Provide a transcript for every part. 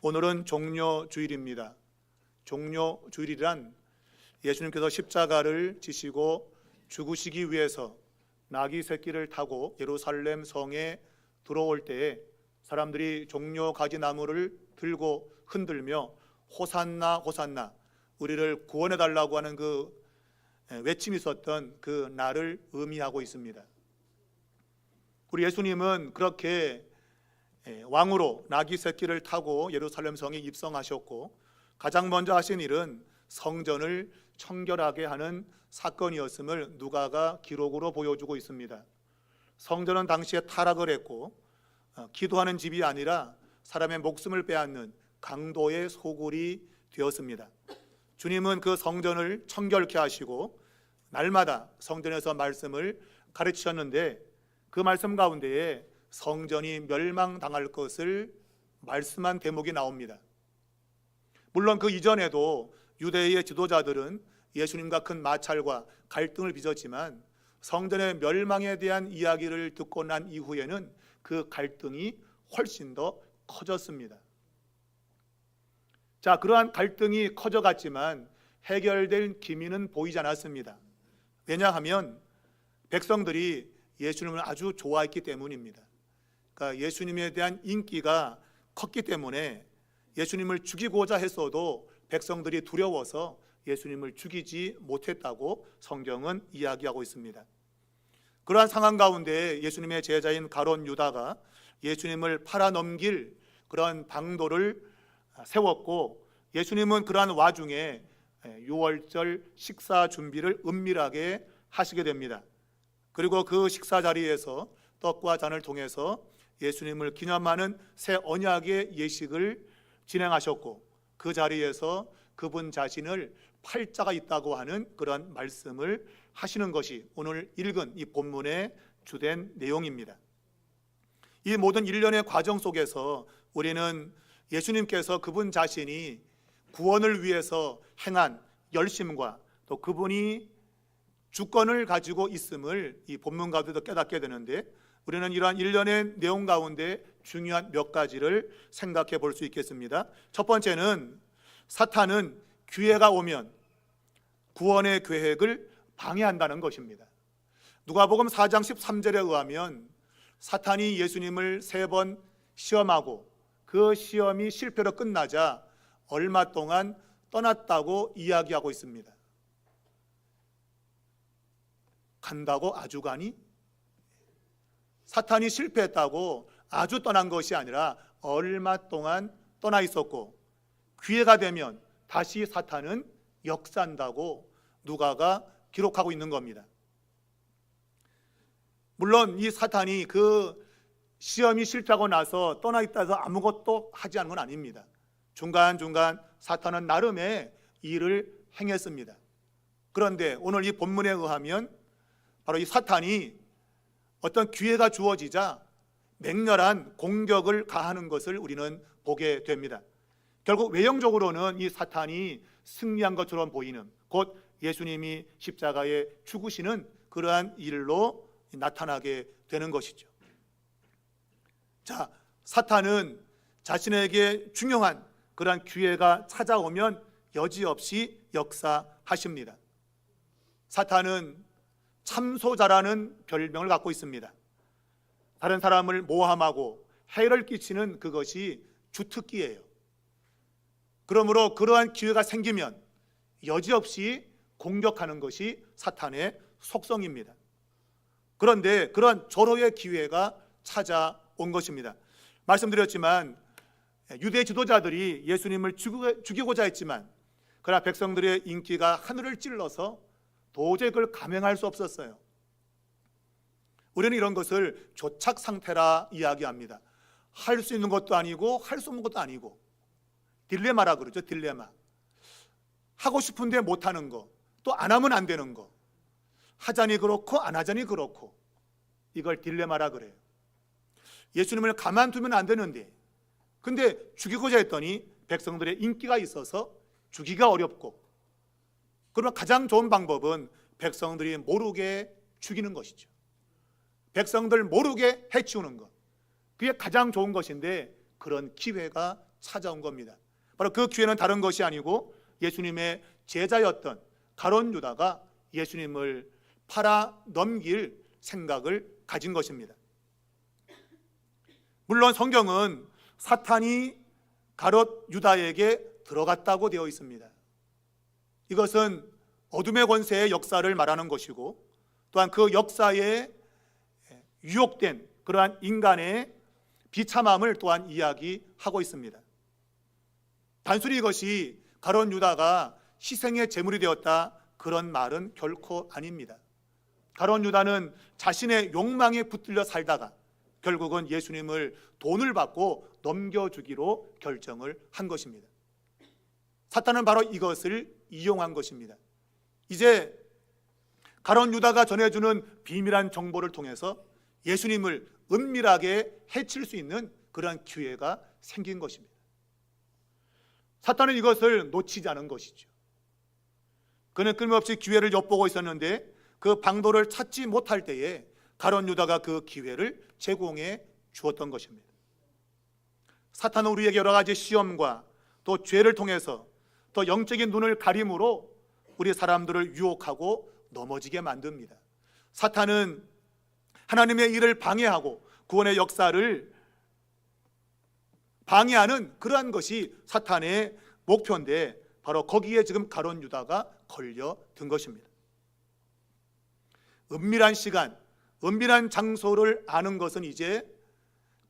오늘은 종료주일입니다. 종료주일이란 예수님께서 십자가를 지시고 죽으시기 위해서 나귀 새끼를 타고 예루살렘 성에 들어올 때에 사람들이 종려 가지나무를 들고 흔들며 호산나 호산나 우리를 구원해 달라고 하는 그 외침이 있었던 그 날을 의미하고 있습니다. 우리 예수님은 그렇게 왕으로 나귀 새끼를 타고 예루살렘 성에 입성하셨고, 가장 먼저 하신 일은 성전을 청결하게 하는 사건이었음을 누가가 기록으로 보여주고 있습니다. 성전은 당시에 타락을 했고 기도하는 집이 아니라 사람의 목숨을 빼앗는 강도의 소굴이 되었습니다. 주님은 그 성전을 청결케 하시고 날마다 성전에서 말씀을 가르치셨는데, 그 말씀 가운데에 성전이 멸망당할 것을 말씀한 대목이 나옵니다. 물론 그 이전에도 유대의 지도자들은 예수님과 큰 마찰과 갈등을 빚었지만 성전의 멸망에 대한 이야기를 듣고 난 이후에는 그 갈등이 훨씬 더 커졌습니다. 자, 그러한 갈등이 커져갔지만 해결될 기미는 보이지 않았습니다. 왜냐하면 백성들이 예수님을 아주 좋아했기 때문입니다. 그러니까 예수님에 대한 인기가 컸기 때문에 예수님을 죽이고자 했어도 백성들이 두려워서 예수님을 죽이지 못했다고 성경은 이야기하고 있습니다. 그러한 상황 가운데 예수님의 제자인 가룟 유다가 예수님을 팔아넘길 그런 방도를 세웠고, 예수님은 그러한 와중에 유월절 식사 준비를 은밀하게 하시게 됩니다. 그리고 그 식사 자리에서 떡과 잔을 통해서 예수님을 기념하는 새 언약의 예식을 진행하셨고, 그 자리에서 그분 자신을 팔자가 있다고 하는 그런 말씀을 하시는 것이 오늘 읽은 이 본문의 주된 내용입니다. 이 모든 일련의 과정 속에서 우리는 예수님께서 그분 자신이 구원을 위해서 행한 열심과 또 그분이 주권을 가지고 있음을 이 본문 가운데도 깨닫게 되는데, 우리는 이러한 일련의 내용 가운데 중요한 몇 가지를 생각해 볼 수 있겠습니다. 첫 번째는 사탄은 기회가 오면 구원의 계획을 방해한다는 것입니다. 누가복음 4장 13절에 의하면 사탄이 예수님을 3번 시험하고 그 시험이 실패로 끝나자 얼마 동안 떠났다고 이야기하고 있습니다. 간다고 아주 가니? 사탄이 실패했다고 아주 떠난 것이 아니라 얼마 동안 떠나 있었고, 기회가 되면 다시 사탄은 역사한다고 누가가 기록하고 있는 겁니다. 물론 이 사탄이 그 시험이 실패하고 나서 떠나 있다 해서 아무것도 하지 않은 건 아닙니다. 중간중간 사탄은 나름의 일을 행했습니다. 그런데 오늘 이 본문에 의하면 바로 이 사탄이 어떤 기회가 주어지자 맹렬한 공격을 가하는 것을 우리는 보게 됩니다. 결국 외형적으로는 이 사탄이 승리한 것처럼 보이는, 곧 예수님이 십자가에 죽으시는 그러한 일로 나타나게 되는 것이죠. 자, 사탄은 자신에게 중요한 그러한 기회가 찾아오면 여지없이 역사하십니다. 사탄은 참소자라는 별명을 갖고 있습니다. 다른 사람을 모함하고 해를 끼치는 그것이 주특기예요. 그러므로 그러한 기회가 생기면 여지없이 공격하는 것이 사탄의 속성입니다. 그런데 그런 절호의 기회가 찾아온 것입니다. 말씀드렸지만 유대 지도자들이 예수님을 죽이고자 했지만, 그러나 백성들의 인기가 하늘을 찔러서 도저히 그걸 감행할 수 없었어요. 우리는 이런 것을 조착 상태라 이야기합니다. 할 수 있는 것도 아니고 할 수 없는 것도 아니고, 딜레마라 그러죠. 딜레마. 하고 싶은데 못하는 거, 또 안 하면 안 되는 거, 하자니 그렇고 안 하자니 그렇고, 이걸 딜레마라 그래요. 예수님을 가만두면 안 되는데, 근데 죽이고자 했더니 백성들의 인기가 있어서 죽이기가 어렵고, 그러면 가장 좋은 방법은 백성들이 모르게 죽이는 것이죠. 백성들 모르게 해치우는 것, 그게 가장 좋은 것인데 그런 기회가 찾아온 겁니다. 바로 그 기회는 다른 것이 아니고 예수님의 제자였던 가룟 유다가 예수님을 팔아 넘길 생각을 가진 것입니다. 물론 성경은 사탄이 가룟 유다에게 들어갔다고 되어 있습니다. 이것은 어둠의 권세의 역사를 말하는 것이고 또한 그 역사에 유혹된 그러한 인간의 비참함을 또한 이야기하고 있습니다. 단순히 이것이 가룟 유다가 희생의 제물이 되었다 그런 말은 결코 아닙니다. 가룟 유다는 자신의 욕망에 붙들려 살다가 결국은 예수님을 돈을 받고 넘겨주기로 결정을 한 것입니다. 사탄은 바로 이것을 이용한 것입니다. 이제 가룟 유다가 전해주는 비밀한 정보를 통해서 예수님을 은밀하게 해칠 수 있는 그런 기회가 생긴 것입니다. 사탄은 이것을 놓치지 않은 것이죠. 그는 끊임없이 기회를 엿보고 있었는데 그 방도를 찾지 못할 때에 가룟 유다가 그 기회를 제공해 주었던 것입니다. 사탄은 우리에게 여러 가지 시험과 또 죄를 통해서 또 영적인 눈을 가림으로 우리 사람들을 유혹하고 넘어지게 만듭니다. 사탄은 하나님의 일을 방해하고 구원의 역사를 방해하는 그러한 것이 사탄의 목표인데 바로 거기에 지금 가룟 유다가 걸려든 것입니다. 은밀한 시간, 은밀한 장소를 아는 것은 이제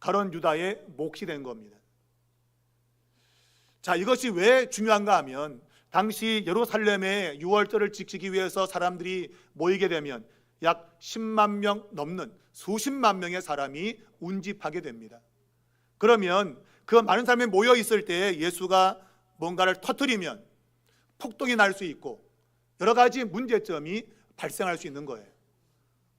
가룟 유다의 몫이 된 겁니다. 자, 이것이 왜 중요한가 하면 당시 예루살렘의 유월절을 지키기 위해서 사람들이 모이게 되면 약 10만 명 넘는 수십만 명의 사람이 운집하게 됩니다. 그러면 그 많은 사람이 모여 있을 때 예수가 뭔가를 터뜨리면 폭동이 날 수 있고 여러 가지 문제점이 발생할 수 있는 거예요.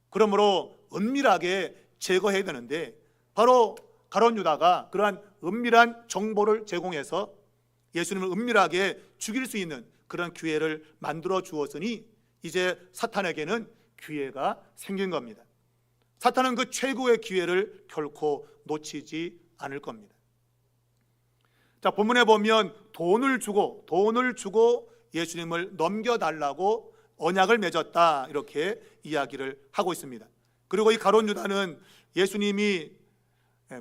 그러므로 은밀하게 제거해야 되는데 바로 가룟 유다가 그러한 은밀한 정보를 제공해서 예수님을 은밀하게 죽일 수 있는 그런 기회를 만들어 주었으니 이제 사탄에게는 기회가 생긴 겁니다. 사탄은 그 최고의 기회를 결코 놓치지 않을 겁니다. 자, 본문에 보면 돈을 주고 예수님을 넘겨달라고 언약을 맺었다 이렇게 이야기를 하고 있습니다. 그리고 이 가룟 유다는 예수님이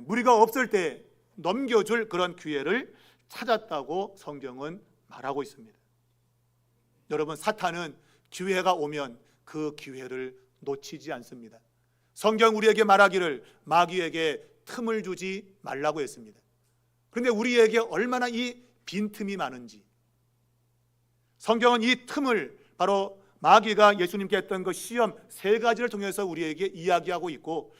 무리가 없을 때 넘겨줄 그런 기회를 찾았다고 성경은 말하고 있습니다. 여러분, 사탄은 기회가 오면 그 기회를 놓치지 않습니다. 성경 우리에게 말하기를 마귀에게 틈을 주지 말라고 했습니다. 그런데 우리에게 얼마나 이 빈틈이 많은지, 성경은 이 틈을 바로 마귀가 예수님께 했던 그 시험 3가지를 통해서 우리에게 이야기하고 있고,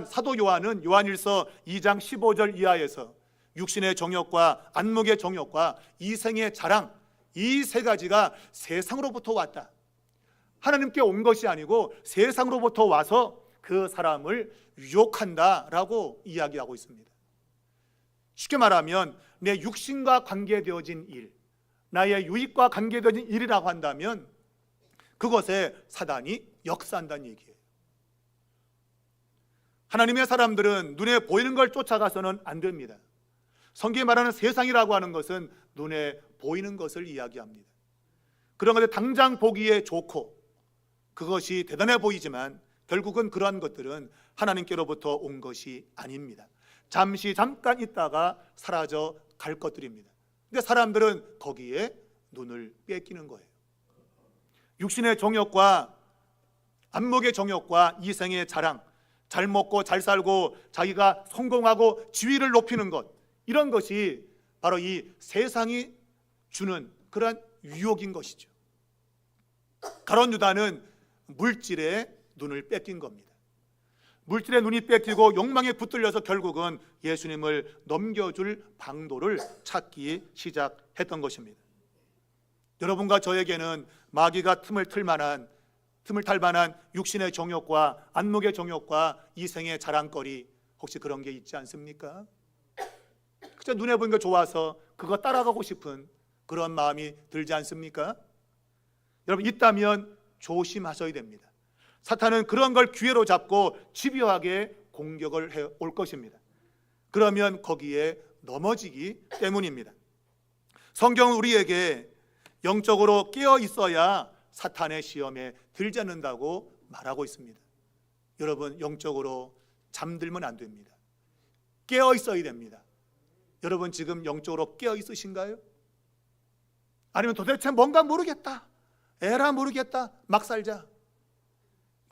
사도 요한은 요한일서 2장 15절 이하에서 육신의 정욕과 안목의 정욕과 이생의 자랑, 이 3가지가 세상으로부터 왔다, 하나님께 온 것이 아니고 세상으로부터 와서 그 사람을 유혹한다라고 이야기하고 있습니다. 쉽게 말하면 내 육신과 관계되어진 일, 나의 유익과 관계되어진 일이라고 한다면 그것에 사단이 역사한다는 얘기예요. 하나님의 사람들은 눈에 보이는 걸 쫓아가서는 안 됩니다. 성경이 말하는 세상이라고 하는 것은 눈에 보이는 것을 이야기합니다. 그런 것들 당장 보기에 좋고 그것이 대단해 보이지만 결국은 그러한 것들은 하나님께로부터 온 것이 아닙니다. 잠깐 있다가 사라져 갈 것들입니다. 근데 사람들은 거기에 눈을 뺏기는 거예요. 육신의 정욕과 안목의 정욕과 이생의 자랑, 잘 먹고 잘 살고 자기가 성공하고 지위를 높이는 것, 이런 것이 바로 이 세상이 주는 그런 유혹인 것이죠. 가룟 유다는 물질에 눈을 뺏긴 겁니다. 물질에 눈이 뺏기고 욕망에 붙들려서 결국은 예수님을 넘겨줄 방도를 찾기 시작했던 것입니다. 여러분과 저에게는 마귀가 틈을 탈 만한 육신의 정욕과 안목의 정욕과 이생의 자랑거리, 혹시 그런 게 있지 않습니까? 그저 눈에 보이는 게 좋아서 그거 따라가고 싶은 그런 마음이 들지 않습니까? 여러분, 있다면 조심하셔야 됩니다. 사탄은 그런 걸 기회로 잡고 집요하게 공격을 해올 것입니다. 그러면 거기에 넘어지기 때문입니다. 성경은 우리에게 영적으로 깨어 있어야 사탄의 시험에 들지 않는다고 말하고 있습니다. 여러분, 영적으로 잠들면 안 됩니다. 깨어 있어야 됩니다. 여러분, 지금 영적으로 깨어 있으신가요? 아니면 도대체 뭔가 모르겠다, 에라 모르겠다, 막 살자,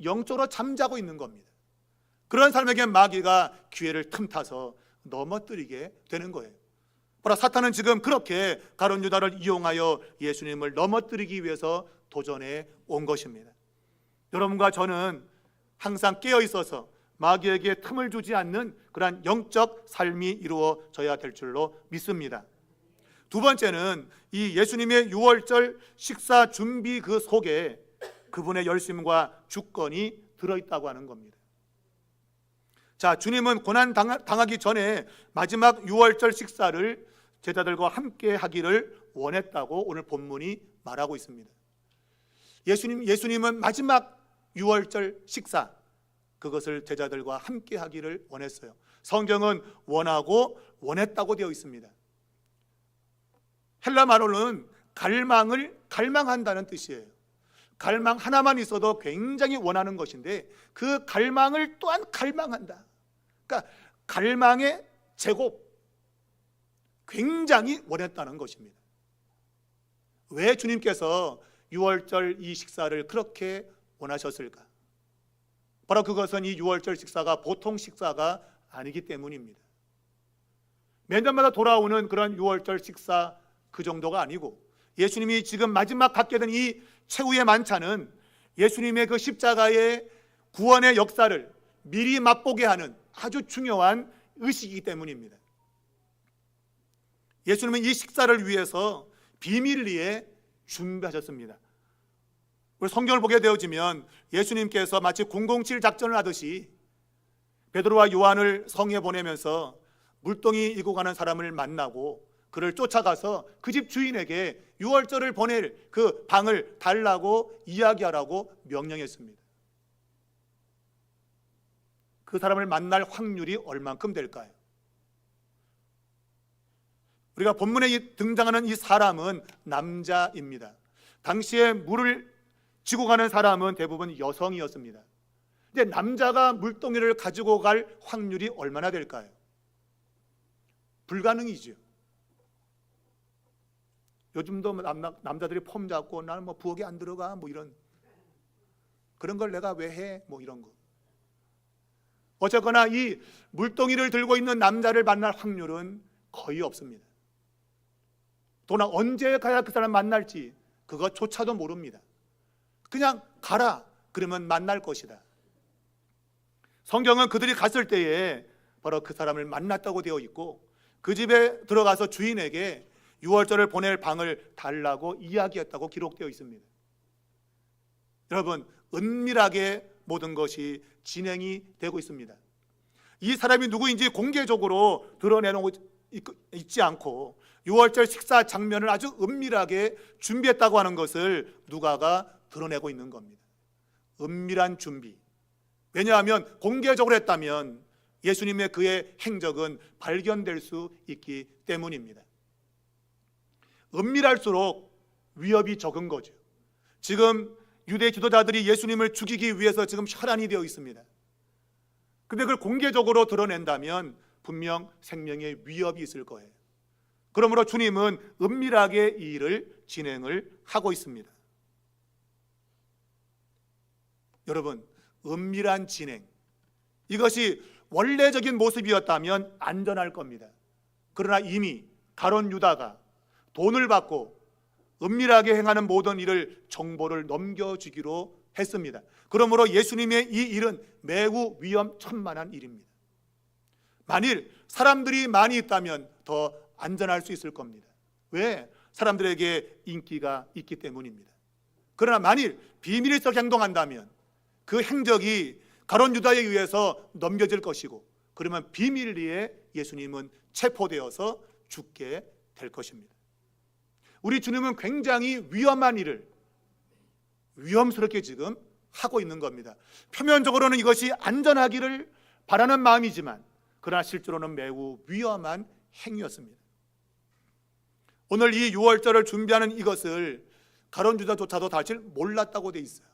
영적으로 잠자고 있는 겁니다. 그런 사람에게 마귀가 기회를 틈타서 넘어뜨리게 되는 거예요. 바로 사탄은 지금 그렇게 가룟 유다를 이용하여 예수님을 넘어뜨리기 위해서 도전해 온 것입니다. 여러분과 저는 항상 깨어 있어서 마귀에게 틈을 주지 않는 그러한 영적 삶이 이루어져야 될 줄로 믿습니다. 두 번째는 이 예수님의 유월절 식사 준비 그 속에 그분의 열심과 주권이 들어있다고 하는 겁니다. 자, 주님은 고난 당하기 전에 마지막 유월절 식사를 제자들과 함께 하기를 원했다고 오늘 본문이 말하고 있습니다. 예수님은 마지막 유월절 식사, 그것을 제자들과 함께 하기를 원했어요. 성경은 원하고 원했다고 되어 있습니다. 헬라 말로는 갈망한다는 뜻이에요. 갈망 하나만 있어도 굉장히 원하는 것인데 그 갈망을 또한 갈망한다. 그러니까 갈망의 제곱, 굉장히 원했다는 것입니다. 왜 주님께서 유월절 이 식사를 그렇게 원하셨을까? 바로 그것은 이 유월절 식사가 보통 식사가 아니기 때문입니다. 매년마다 돌아오는 그런 유월절 식사 그 정도가 아니고, 예수님이 지금 마지막 갖게 된 이 최후의 만찬은 예수님의 그 십자가의 구원의 역사를 미리 맛보게 하는 아주 중요한 의식이기 때문입니다. 예수님은 이 식사를 위해서 비밀리에 준비하셨습니다. 우리 성경을 보게 되어지면 예수님께서 마치 007 작전을 하듯이 베드로와 요한을 성에 보내면서 물동이 이고 가는 사람을 만나고 그를 쫓아가서 그 집 주인에게 유월절을 보낼 그 방을 달라고 이야기하라고 명령했습니다. 그 사람을 만날 확률이 얼만큼 될까요? 우리가 본문에 등장하는 이 사람은 남자입니다. 당시에 물을 지고 가는 사람은 대부분 여성이었습니다. 근데 남자가 물동이를 가지고 갈 확률이 얼마나 될까요? 불가능이죠. 요즘도 남자들이 폼 잡고 나는 뭐 부엌에 안 들어가 뭐 이런, 그런 걸 내가 왜 해? 뭐 이런 거. 어쨌거나 이 물동이를 들고 있는 남자를 만날 확률은 거의 없습니다. 또 언제 가야 그 사람 만날지 그것조차도 모릅니다. 그냥 가라 그러면 만날 것이다. 성경은 그들이 갔을 때에 바로 그 사람을 만났다고 되어 있고, 그 집에 들어가서 주인에게 유월절을 보낼 방을 달라고 이야기했다고 기록되어 있습니다. 여러분, 은밀하게 모든 것이 진행이 되고 있습니다. 이 사람이 누구인지 공개적으로 드러내놓고 있지 않고 유월절 식사 장면을 아주 은밀하게 준비했다고 하는 것을 누가가 드러내고 있는 겁니다. 은밀한 준비. 왜냐하면 공개적으로 했다면 예수님의 그의 행적은 발견될 수 있기 때문입니다. 은밀할수록 위협이 적은 거죠. 지금 유대 지도자들이 예수님을 죽이기 위해서 지금 혈안이 되어 있습니다. 근데 그걸 공개적으로 드러낸다면 분명 생명의 위협이 있을 거예요. 그러므로 주님은 은밀하게 이 일을 진행을 하고 있습니다. 여러분, 은밀한 진행, 이것이 원래적인 모습이었다면 안전할 겁니다. 그러나 이미 가룟 유다가 돈을 받고 은밀하게 행하는 모든 일을 정보를 넘겨주기로 했습니다. 그러므로 예수님의 이 일은 매우 위험천만한 일입니다. 만일 사람들이 많이 있다면 더 안전할 수 있을 겁니다. 왜? 사람들에게 인기가 있기 때문입니다. 그러나 만일 비밀리서 행동한다면 그 행적이 가룟 유다에 의해서 넘겨질 것이고, 그러면 비밀리에 예수님은 체포되어서 죽게 될 것입니다. 우리 주님은 굉장히 위험한 일을 위험스럽게 지금 하고 있는 겁니다. 표면적으로는 이것이 안전하기를 바라는 마음이지만 그러나 실제로는 매우 위험한 행위였습니다. 오늘 이 유월절을 준비하는 이것을 가룟 유다조차도 사실 몰랐다고 돼 있어요.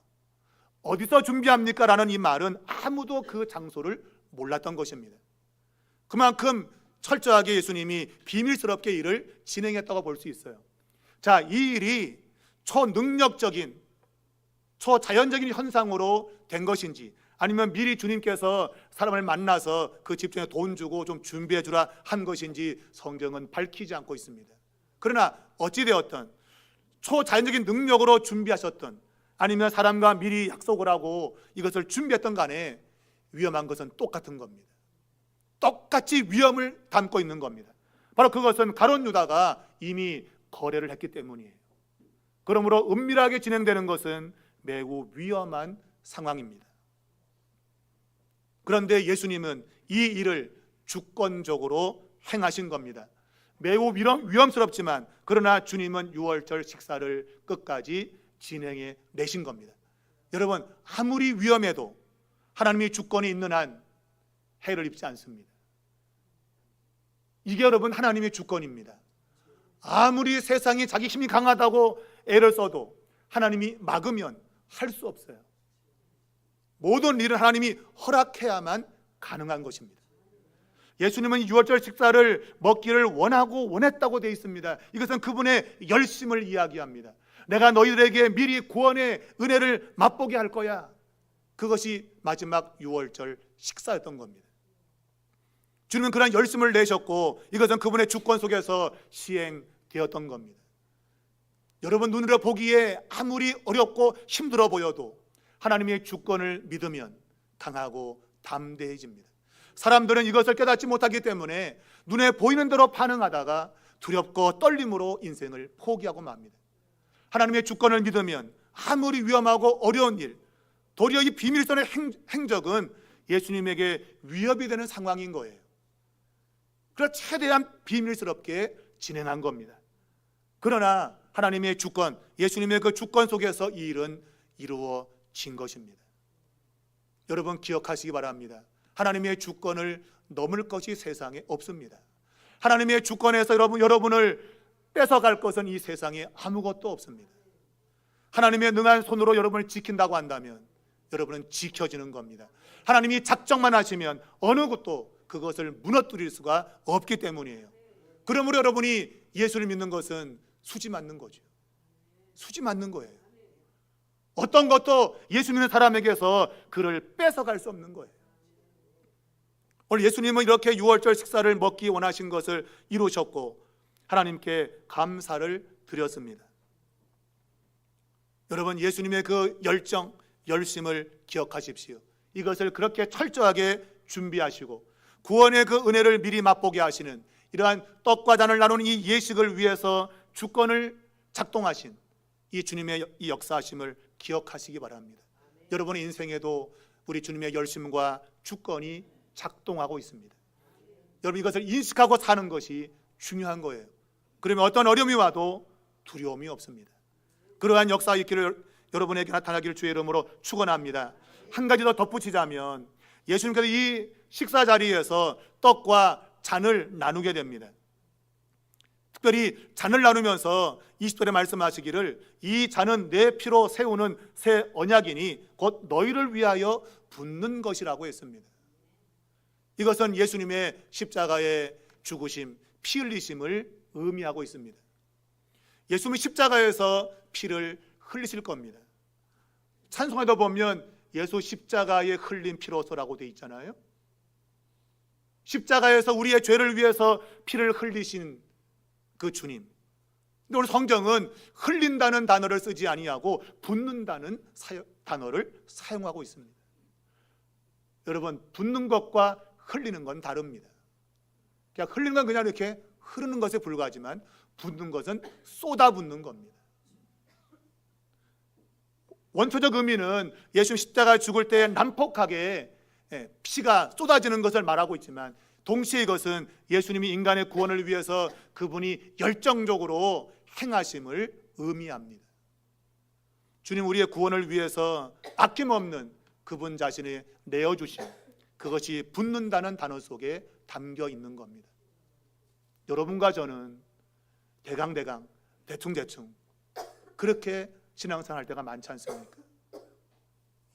어디서 준비합니까? 라는 이 말은 아무도 그 장소를 몰랐던 것입니다. 그만큼 철저하게 예수님이 비밀스럽게 일을 진행했다고 볼 수 있어요. 자, 이 일이 초능력적인, 초자연적인 현상으로 된 것인지, 아니면 미리 주님께서 사람을 만나서 그 집중에 돈 주고 좀 준비해 주라 한 것인지 성경은 밝히지 않고 있습니다. 그러나 어찌되었든 초자연적인 능력으로 준비하셨던, 아니면 사람과 미리 약속을 하고 이것을 준비했던 간에 위험한 것은 똑같은 겁니다. 똑같이 위험을 담고 있는 겁니다. 바로 그것은 가룟 유다가 이미 거래를 했기 때문이에요. 그러므로 은밀하게 진행되는 것은 매우 위험한 상황입니다. 그런데 예수님은 이 일을 주권적으로 행하신 겁니다. 매우 위험스럽지만 그러나 주님은 유월절 식사를 끝까지 진행해 내신 겁니다. 여러분, 아무리 위험해도 하나님의 주권이 있는 한 해를 입지 않습니다. 이게 여러분 하나님의 주권입니다. 아무리 세상이 자기 힘이 강하다고 애를 써도 하나님이 막으면 할 수 없어요. 모든 일은 하나님이 허락해야만 가능한 것입니다. 예수님은 유월절 식사를 먹기를 원했다고 되어 있습니다. 이것은 그분의 열심을 이야기합니다. 내가 너희들에게 미리 구원의 은혜를 맛보게 할 거야. 그것이 마지막 유월절 식사였던 겁니다. 주님은 그런 열심을 내셨고 이것은 그분의 주권 속에서 시행되었던 겁니다. 여러분, 눈으로 보기에 아무리 어렵고 힘들어 보여도 하나님의 주권을 믿으면 강하고 담대해집니다. 사람들은 이것을 깨닫지 못하기 때문에 눈에 보이는 대로 반응하다가 두렵고 떨림으로 인생을 포기하고 맙니다. 하나님의 주권을 믿으면 아무리 위험하고 어려운 일, 도리어 이 비밀선의 행적은 예수님에게 위협이 되는 상황인 거예요. 그래서 최대한 비밀스럽게 진행한 겁니다. 그러나 하나님의 주권, 예수님의 그 주권 속에서 이 일은 이루어진 것입니다. 여러분 기억하시기 바랍니다. 하나님의 주권을 넘을 것이 세상에 없습니다. 하나님의 주권에서 여러분을 뺏어갈 것은 이 세상에 아무것도 없습니다. 하나님의 능한 손으로 여러분을 지킨다고 한다면 여러분은 지켜지는 겁니다. 하나님이 작정만 하시면 어느 것도 그것을 무너뜨릴 수가 없기 때문이에요. 그러므로 여러분이 예수를 믿는 것은 수지 맞는 거죠. 수지 맞는 거예요. 어떤 것도 예수 믿는 사람에게서 그를 뺏어갈 수 없는 거예요. 오늘 예수님은 이렇게 유월절 식사를 먹기 원하신 것을 이루셨고 하나님께 감사를 드렸습니다. 여러분, 예수님의 그 열정, 열심을 기억하십시오. 이것을 그렇게 철저하게 준비하시고 구원의 그 은혜를 미리 맛보게 하시는 이러한 떡과 잔을 나누는 이 예식을 위해서 주권을 작동하신 이 주님의 이 역사하심을 기억하시기 바랍니다. 여러분의 인생에도 우리 주님의 열심과 주권이 작동하고 있습니다. 여러분 이것을 인식하고 사는 것이 중요한 거예요. 그러면 어떤 어려움이 와도 두려움이 없습니다. 그러한 역사 있기를 여러분에게 나타나기를 주의 이름으로 축원합니다. 한 가지 더 덧붙이자면 예수님께서 이 식사 자리에서 떡과 잔을 나누게 됩니다. 특별히 잔을 나누면서 20절에 말씀하시기를 이 잔은 내 피로 세우는 새 언약이니 곧 너희를 위하여 붓는 것이라고 했습니다. 이것은 예수님의 십자가의 죽으심, 피 흘리심을 의미하고 있습니다. 예수님은 십자가에서 피를 흘리실 겁니다. 찬송에도 보면 예수 십자가에 흘린 피로소라고 되어 있잖아요. 십자가에서 우리의 죄를 위해서 피를 흘리신 그 주님. 근데 오늘 성경은 흘린다는 단어를 쓰지 아니하고 붓는다는 단어를 사용하고 있습니다. 여러분, 붓는 것과 흘리는 건 다릅니다. 그냥 흘리는 건 그냥 이렇게 흐르는 것에 불과하지만 붓는 것은 쏟아붓는 겁니다. 원초적 의미는 예수님 십자가 죽을 때 난폭하게 피가 쏟아지는 것을 말하고 있지만 동시에 이것은 예수님이 인간의 구원을 위해서 그분이 열정적으로 행하심을 의미합니다. 주님 우리의 구원을 위해서 아낌없는 그분 자신의 내어주심, 그것이 붓는다는 단어 속에 담겨 있는 겁니다. 여러분과 저는 대강대강, 대충대충 그렇게 신앙생활 할 때가 많지 않습니까?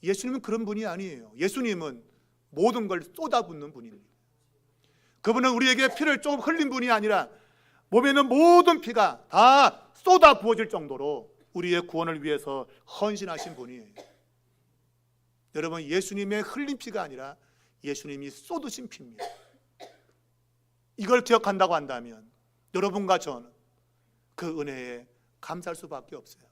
예수님은 그런 분이 아니에요. 예수님은 모든 걸 쏟아붓는 분입니다. 그분은 우리에게 피를 조금 흘린 분이 아니라 몸에 있는 모든 피가 다 쏟아 부어질 정도로 우리의 구원을 위해서 헌신하신 분이에요. 여러분, 예수님의 흘린 피가 아니라 예수님이 쏟으신 피입니다. 이걸 기억한다고 한다면 여러분과 저는 그 은혜에 감사할 수밖에 없어요.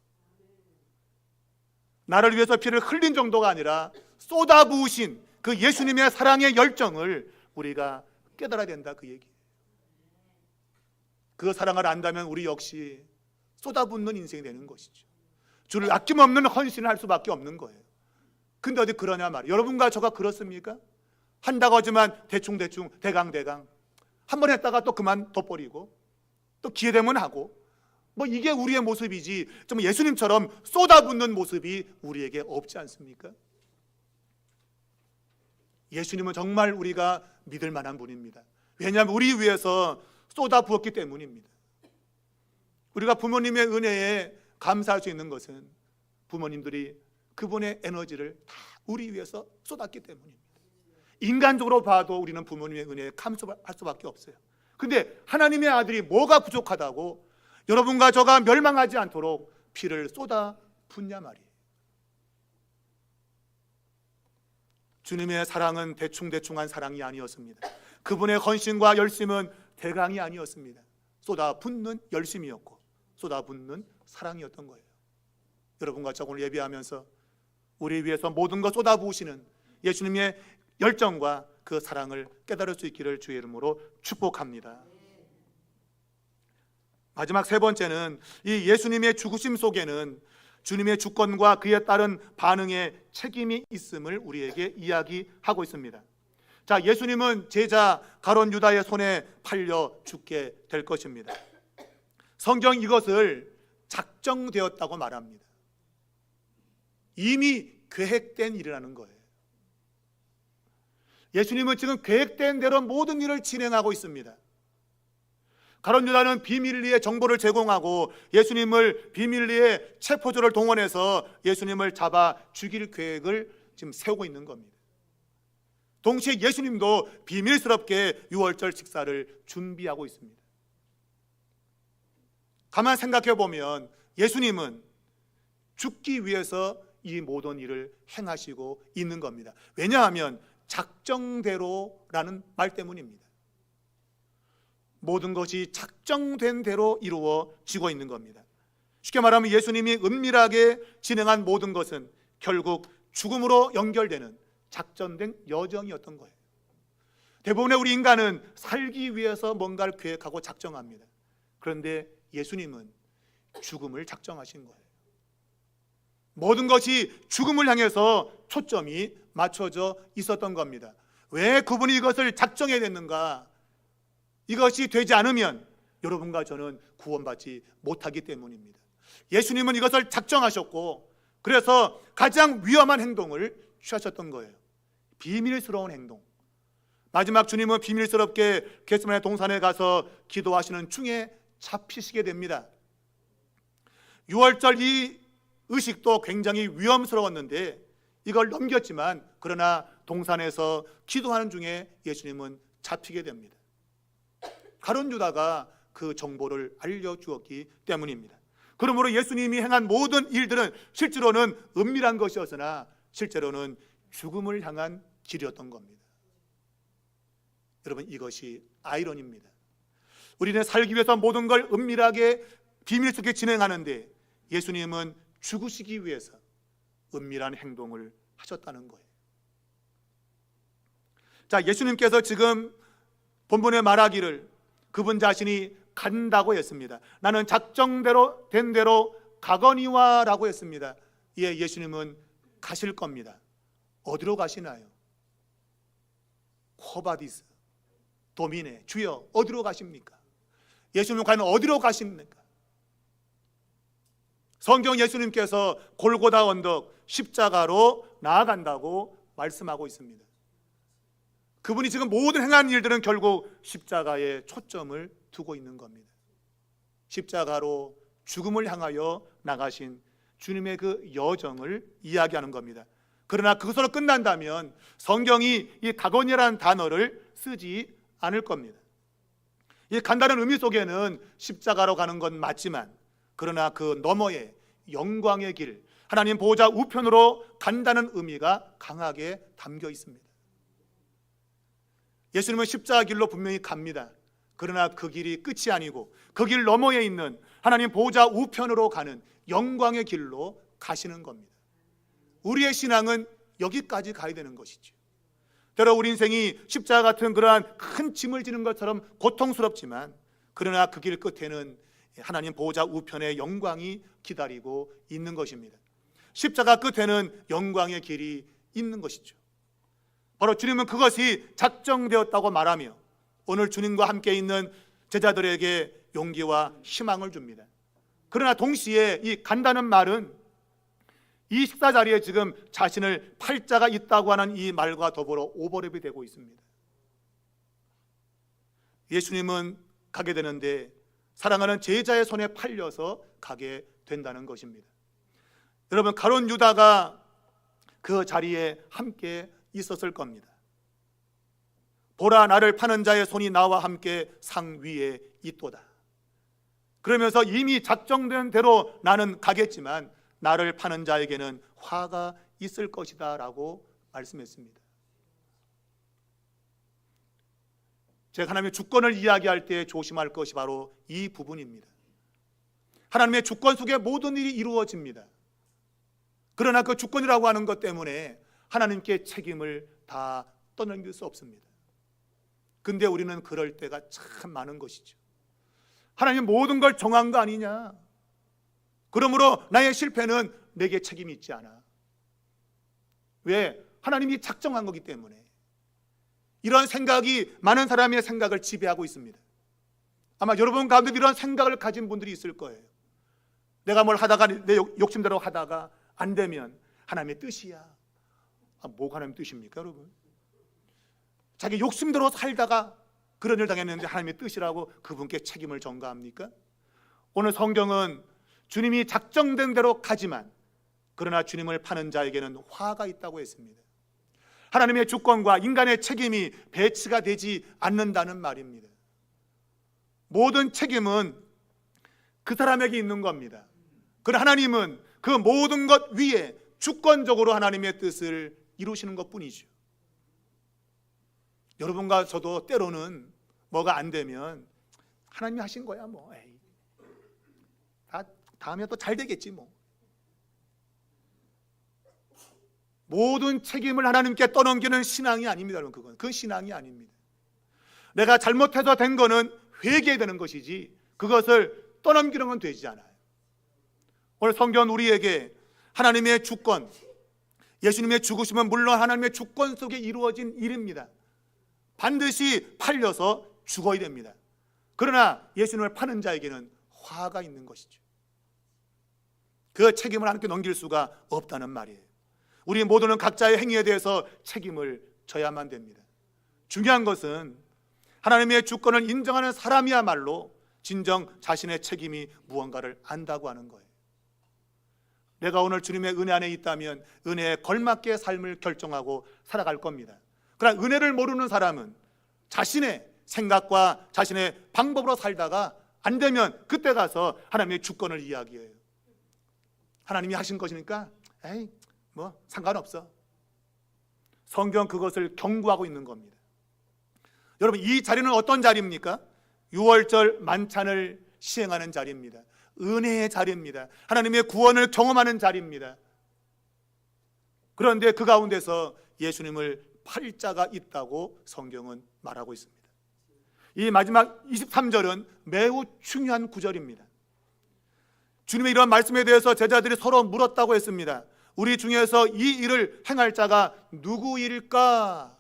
나를 위해서 피를 흘린 정도가 아니라 쏟아부으신 그 예수님의 사랑의 열정을 우리가 깨달아야 된다, 그 얘기예요. 그 사랑을 안다면 우리 역시 쏟아붓는 인생이 되는 것이죠. 주를 아낌없는 헌신을 할 수밖에 없는 거예요. 근데 어디 그러냐 말이에요. 여러분과 저가 그렇습니까? 한다고 하지만 대충대충, 대강대강 한 번 했다가 또 그만 둬버리고 또 기회되면 하고, 뭐 이게 우리의 모습이지 좀 예수님처럼 쏟아붓는 모습이 우리에게 없지 않습니까? 예수님은 정말 우리가 믿을 만한 분입니다. 왜냐하면 우리 위해서 쏟아부었기 때문입니다. 우리가 부모님의 은혜에 감사할 수 있는 것은 부모님들이 그분의 에너지를 다 우리 위해서 쏟았기 때문입니다. 인간적으로 봐도 우리는 부모님의 은혜에 감사할 수밖에 없어요. 근데 하나님의 아들이 뭐가 부족하다고 여러분과 저가 멸망하지 않도록 피를 쏟아 붓냐 말이에요. 주님의 사랑은 대충대충한 사랑이 아니었습니다. 그분의 헌신과 열심은 대강이 아니었습니다. 쏟아 붓는 열심이었고 쏟아 붓는 사랑이었던 거예요. 여러분과 저 오늘 예배하면서 우리 위해서 모든 것 쏟아 부으시는 예수님의 열정과 그 사랑을 깨달을 수 있기를 주의 이름으로 축복합니다. 마지막 세 번째는 이 예수님의 죽으심 속에는 주님의 주권과 그에 따른 반응의 책임이 있음을 우리에게 이야기하고 있습니다. 자, 예수님은 제자 가룟 유다의 손에 팔려 죽게 될 것입니다. 성경 이것을 작정되었다고 말합니다. 이미 계획된 일이라는 거예요. 예수님은 지금 계획된 대로 모든 일을 진행하고 있습니다. 가룟 유다는 비밀리에 정보를 제공하고 예수님을 비밀리에 체포조를 동원해서 예수님을 잡아 죽일 계획을 지금 세우고 있는 겁니다. 동시에 예수님도 비밀스럽게 유월절 식사를 준비하고 있습니다. 가만 생각해 보면 예수님은 죽기 위해서 이 모든 일을 행하시고 있는 겁니다. 왜냐하면 작정대로라는 말 때문입니다. 모든 것이 작정된 대로 이루어지고 있는 겁니다. 쉽게 말하면 예수님이 은밀하게 진행한 모든 것은 결국 죽음으로 연결되는 작전된 여정이었던 거예요. 대부분의 우리 인간은 살기 위해서 뭔가를 계획하고 작정합니다. 그런데 예수님은 죽음을 작정하신 거예요. 모든 것이 죽음을 향해서 초점이 맞춰져 있었던 겁니다. 왜 그분이 이것을 작정해야 됐는가? 이것이 되지 않으면 여러분과 저는 구원받지 못하기 때문입니다. 예수님은 이것을 작정하셨고 그래서 가장 위험한 행동을 취하셨던 거예요. 비밀스러운 행동. 마지막 주님은 비밀스럽게 겟세마네 동산에 가서 기도하시는 중에 잡히시게 됩니다. 유월절 이 의식도 굉장히 위험스러웠는데 이걸 넘겼지만 그러나 동산에서 기도하는 중에 예수님은 잡히게 됩니다. 가룟 유다가 그 정보를 알려주었기 때문입니다. 그러므로 예수님이 행한 모든 일들은 실제로는 은밀한 것이었으나 실제로는 죽음을 향한 길이었던 겁니다. 여러분, 이것이 아이러니입니다. 우리는 살기 위해서 모든 걸 은밀하게 비밀 속에 진행하는데 예수님은 죽으시기 위해서 은밀한 행동을 하셨다는 거예요. 자, 예수님께서 지금 본문에 말하기를 그분 자신이 간다고 했습니다. 나는 작정대로 된 대로 가거니와 라고 했습니다. 예, 예수님은 가실 겁니다. 어디로 가시나요? 코바디스 도미네, 주여 어디로 가십니까? 예수님은 과연 어디로 가십니까? 성경 예수님께서 골고다 언덕 십자가로 나아간다고 말씀하고 있습니다. 그분이 지금 모든 행한 일들은 결국 십자가에 초점을 두고 있는 겁니다. 십자가로 죽음을 향하여 나가신 주님의 그 여정을 이야기하는 겁니다. 그러나 그것으로 끝난다면 성경이 이 각원이라는 단어를 쓰지 않을 겁니다. 이 간다는 의미 속에는 십자가로 가는 건 맞지만, 그러나 그 너머에 영광의 길, 하나님 보호자 우편으로 간다는 의미가 강하게 담겨 있습니다. 예수님은 십자가 길로 분명히 갑니다. 그러나 그 길이 끝이 아니고 그 길 너머에 있는 하나님 보호자 우편으로 가는 영광의 길로 가시는 겁니다. 우리의 신앙은 여기까지 가야 되는 것이죠. 때로 우리 인생이 십자가 같은 그러한 큰 짐을 지는 것처럼 고통스럽지만, 그러나 그 길 끝에는 하나님 보호자 우편의 영광이 기다리고 있는 것입니다. 십자가 끝에는 영광의 길이 있는 것이죠. 바로 주님은 그것이 작정되었다고 말하며 오늘 주님과 함께 있는 제자들에게 용기와 희망을 줍니다. 그러나 동시에 이 간다는 말은 이 식사 자리에 지금 자신을 팔자가 있다고 하는 이 말과 더불어 오버랩이 되고 있습니다. 예수님은 가게 되는데 사랑하는 제자의 손에 팔려서 가게 된다는 것입니다. 여러분, 가룟 유다가 그 자리에 함께 있었을 겁니다. 보라, 나를 파는 자의 손이 나와 함께 상 위에 있도다. 그러면서 이미 작정된 대로 나는 가겠지만 나를 파는 자에게는 화가 있을 것이다 라고 말씀했습니다. 제가 하나님의 주권을 이야기할 때 조심할 것이 바로 이 부분입니다. 하나님의 주권 속에 모든 일이 이루어집니다. 그러나 그 주권이라고 하는 것 때문에 하나님께 책임을 다 떠넘길 수 없습니다. 근데 우리는 그럴 때가 참 많은 것이죠. 하나님 모든 걸 정한 거 아니냐? 그러므로 나의 실패는 내게 책임이 있지 않아. 왜? 하나님이 작정한 거기 때문에. 이런 생각이 많은 사람의 생각을 지배하고 있습니다. 아마 여러분 가운데 이런 생각을 가진 분들이 있을 거예요. 내가 뭘 하다가 내 욕심대로 하다가 안 되면 하나님의 뜻이야. 뭐가 하나님의 뜻입니까, 여러분? 자기 욕심대로 살다가 그런 일 당했는데 하나님의 뜻이라고 그분께 책임을 전가합니까? 오늘 성경은 주님이 작정된 대로 가지만 그러나 주님을 파는 자에게는 화가 있다고 했습니다. 하나님의 주권과 인간의 책임이 배치가 되지 않는다는 말입니다. 모든 책임은 그 사람에게 있는 겁니다. 그러나 하나님은 그 모든 것 위에 주권적으로 하나님의 뜻을 이루시는 것뿐이죠. 여러분과 저도 때로는 뭐가 안 되면 하나님이 하신 거야 뭐, 에이, 다음에 또 잘 되겠지 뭐. 모든 책임을 하나님께 떠넘기는 신앙이 아닙니다. 여러분, 그건 그 신앙이 아닙니다. 내가 잘못해서 된 거는 회개해야 되는 것이지 그것을 떠넘기는 건 되지 않아요. 오늘 성경은 우리에게 하나님의 주권, 예수님의 죽으심은 물론 하나님의 주권 속에 이루어진 일입니다. 반드시 팔려서 죽어야 됩니다. 그러나 예수님을 파는 자에게는 화가 있는 것이죠. 그 책임을 하나님께 넘길 수가 없다는 말이에요. 우리 모두는 각자의 행위에 대해서 책임을 져야만 됩니다. 중요한 것은 하나님의 주권을 인정하는 사람이야말로 진정 자신의 책임이 무언가를 안다고 하는 거예요. 내가 오늘 주님의 은혜 안에 있다면 은혜에 걸맞게 삶을 결정하고 살아갈 겁니다. 그러나 은혜를 모르는 사람은 자신의 생각과 자신의 방법으로 살다가 안 되면 그때 가서 하나님의 주권을 이야기해요. 하나님이 하신 것이니까 에이 뭐 상관없어. 성경 그것을 경고하고 있는 겁니다. 여러분, 이 자리는 어떤 자리입니까? 6월절 만찬을 시행하는 자리입니다. 은혜의 자리입니다. 하나님의 구원을 경험하는 자리입니다. 그런데 그 가운데서 예수님을 팔 자가 있다고 성경은 말하고 있습니다. 이 마지막 23절은 매우 중요한 구절입니다. 주님의 이런 말씀에 대해서 제자들이 서로 물었다고 했습니다. 우리 중에서 이 일을 행할 자가 누구일까?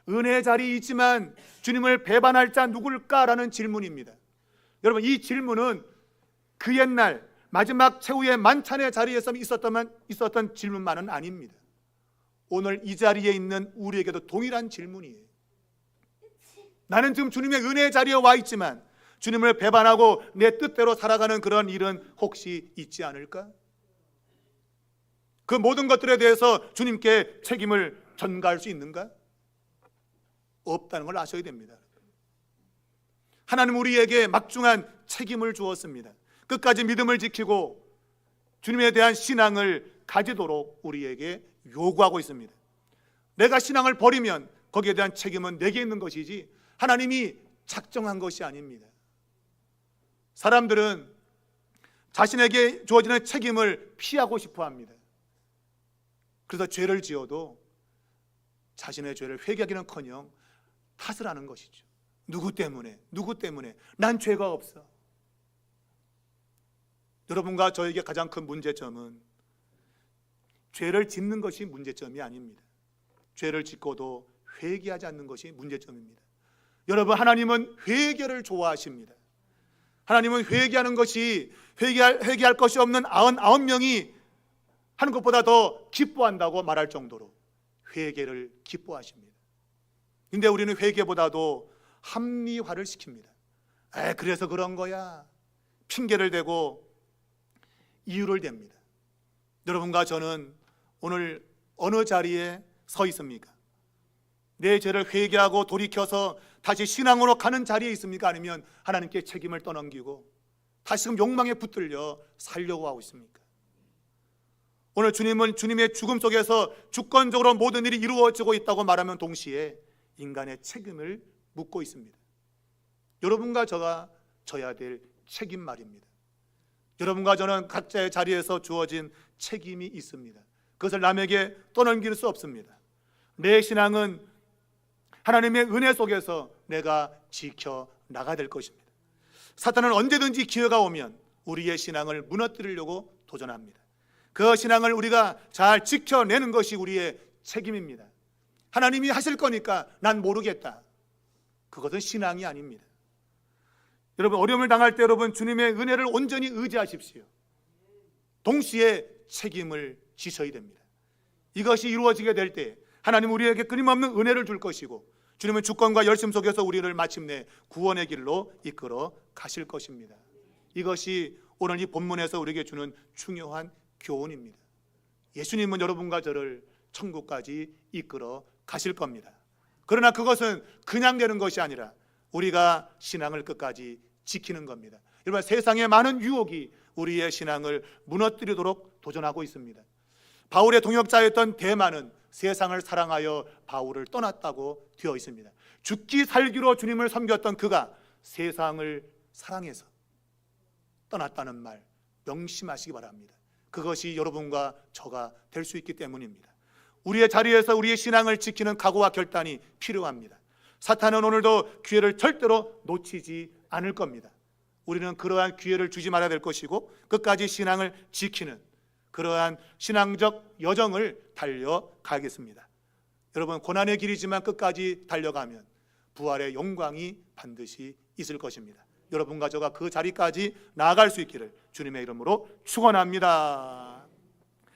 은혜의 자리에 있지만 주님을 배반할 자 누굴까라는 질문입니다. 여러분, 이 질문은 그 옛날 마지막 최후의 만찬의 자리에서 있었던 질문만은 아닙니다. 오늘 이 자리에 있는 우리에게도 동일한 질문이에요. 나는 지금 주님의 은혜의 자리에 와 있지만 주님을 배반하고 내 뜻대로 살아가는 그런 일은 혹시 있지 않을까? 그 모든 것들에 대해서 주님께 책임을 전가할 수 있는가? 없다는 걸 아셔야 됩니다. 하나님 우리에게 막중한 책임을 주었습니다. 끝까지 믿음을 지키고 주님에 대한 신앙을 가지도록 우리에게 요구하고 있습니다. 내가 신앙을 버리면 거기에 대한 책임은 내게 있는 것이지 하나님이 작정한 것이 아닙니다. 사람들은 자신에게 주어지는 책임을 피하고 싶어 합니다. 그래서 죄를 지어도 자신의 죄를 회개하기는커녕 탓을 하는 것이죠. 누구 때문에 난 죄가 없어. 여러분과 저에게 가장 큰 문제점은 죄를 짓는 것이 문제점이 아닙니다. 죄를 짓고도 회개하지 않는 것이 문제점입니다. 여러분, 하나님은 회개를 좋아하십니다. 하나님은 회개하는 것이 회개할 것이 없는 99명이 하는 것보다 더 기뻐한다고 말할 정도로 회개를 기뻐하십니다. 근데 우리는 회개보다도 합리화를 시킵니다. 그래서 그런 거야. 핑계를 대고 이유를 댑니다. 여러분과 저는 오늘 어느 자리에 서 있습니까? 내 죄를 회개하고 돌이켜서 다시 신앙으로 가는 자리에 있습니까? 아니면 하나님께 책임을 떠넘기고 다시금 욕망에 붙들려 살려고 하고 있습니까? 오늘 주님은 주님의 죽음 속에서 주권적으로 모든 일이 이루어지고 있다고 말하면 동시에 인간의 책임을 묻고 있습니다. 여러분과 저가 져야 될 책임 말입니다. 여러분과 저는 각자의 자리에서 주어진 책임이 있습니다. 그것을 남에게 떠넘길 수 없습니다. 내 신앙은 하나님의 은혜 속에서 내가 지켜나가야 될 것입니다. 사탄은 언제든지 기회가 오면 우리의 신앙을 무너뜨리려고 도전합니다. 그 신앙을 우리가 잘 지켜내는 것이 우리의 책임입니다. 하나님이 하실 거니까 난 모르겠다. 그것은 신앙이 아닙니다. 여러분, 어려움을 당할 때 여러분 주님의 은혜를 온전히 의지하십시오. 동시에 책임을 지셔야 됩니다. 이것이 이루어지게 될 때 하나님 우리에게 끊임없는 은혜를 줄 것이고 주님은 주권과 열심 속에서 우리를 마침내 구원의 길로 이끌어 가실 것입니다. 이것이 오늘 이 본문에서 우리에게 주는 중요한 교훈입니다. 예수님은 여러분과 저를 천국까지 이끌어 가실 겁니다. 그러나 그것은 그냥 되는 것이 아니라 우리가 신앙을 끝까지 지키는 겁니다. 여러분, 세상의 많은 유혹이 우리의 신앙을 무너뜨리도록 도전하고 있습니다. 바울의 동역자였던 데마는 세상을 사랑하여 바울을 떠났다고 되어 있습니다. 죽기 살기로 주님을 섬겼던 그가 세상을 사랑해서 떠났다는 말 명심하시기 바랍니다. 그것이 여러분과 저가 될 수 있기 때문입니다. 우리의 자리에서 우리의 신앙을 지키는 각오와 결단이 필요합니다. 사탄은 오늘도 기회를 절대로 놓치지 않을 겁니다. 우리는 그러한 기회를 주지 말아야 될 것이고 끝까지 신앙을 지키는 그러한 신앙적 여정을 달려가겠습니다. 여러분, 고난의 길이지만 끝까지 달려가면 부활의 영광이 반드시 있을 것입니다. 여러분과 저가 그 자리까지 나아갈 수 있기를 주님의 이름으로 축원합니다.